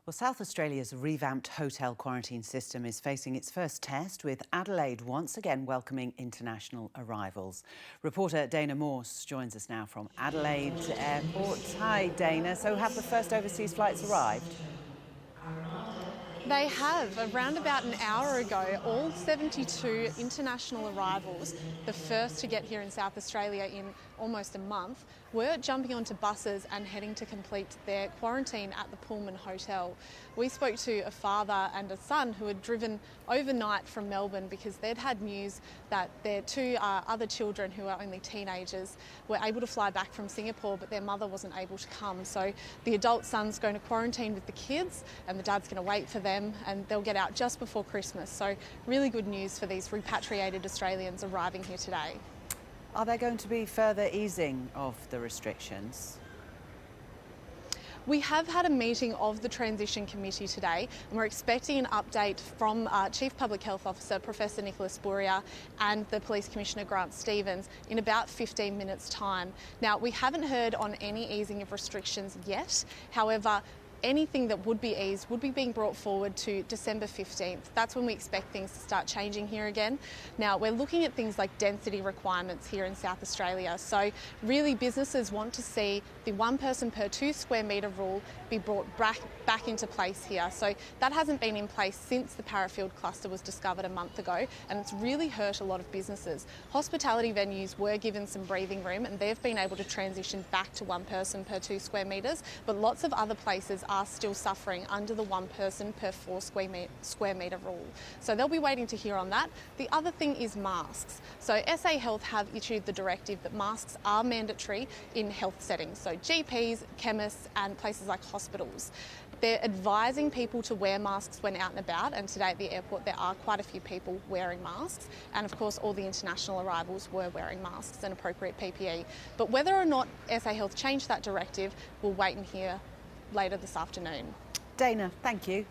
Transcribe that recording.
Well, South Australia's revamped hotel quarantine system is facing its first test, with Adelaide once again welcoming international arrivals. Reporter Dana Morse joins us now from Adelaide Airport. Hi, Dana. So have the first overseas flights arrived? They have. Around about an hour ago, all 72 international arrivals, the first to get here in South Australia in almost a month, were jumping onto buses and heading to complete their quarantine at the Pullman Hotel. We spoke to a father and a son who had driven overnight from Melbourne because they'd had news that their two other children, who are only teenagers, were able to fly back from Singapore, but their mother wasn't able to come. So the adult son's going to quarantine with the kids and the dad's going to wait for them, and they'll get out just before Christmas. So really good news for these repatriated Australians arriving here today. Are there going to be further easing of the restrictions? We have had a meeting of the Transition Committee today, and we're expecting an update from Chief Public Health Officer Professor Nicholas Spurrier and the Police Commissioner Grant Stevens in about 15 minutes' time. Now, we haven't heard on any easing of restrictions yet. However, anything that would be eased would be being brought forward to December 15th. That's when we expect things to start changing here again. Now, we're looking at things like density requirements here in South Australia. So really, businesses want to see the 1 person per 2 square metre rule be brought back into place here. So that hasn't been in place since the Parafield cluster was discovered a month ago, and it's really hurt a lot of businesses. Hospitality venues were given some breathing room and they've been able to transition back to 1 person per 2 square metres, but lots of other places are still suffering under the 1 person per 4 square metre rule. So they'll be waiting to hear on that. The other thing is masks. So SA Health have issued the directive that masks are mandatory in health settings, so GPs, chemists and places like hospitals. They're advising people to wear masks when out and about, and today at the airport there are quite a few people wearing masks, and of course all the international arrivals were wearing masks and appropriate PPE. But whether or not SA Health changed that directive, we'll wait and hear later this afternoon. Dana, thank you.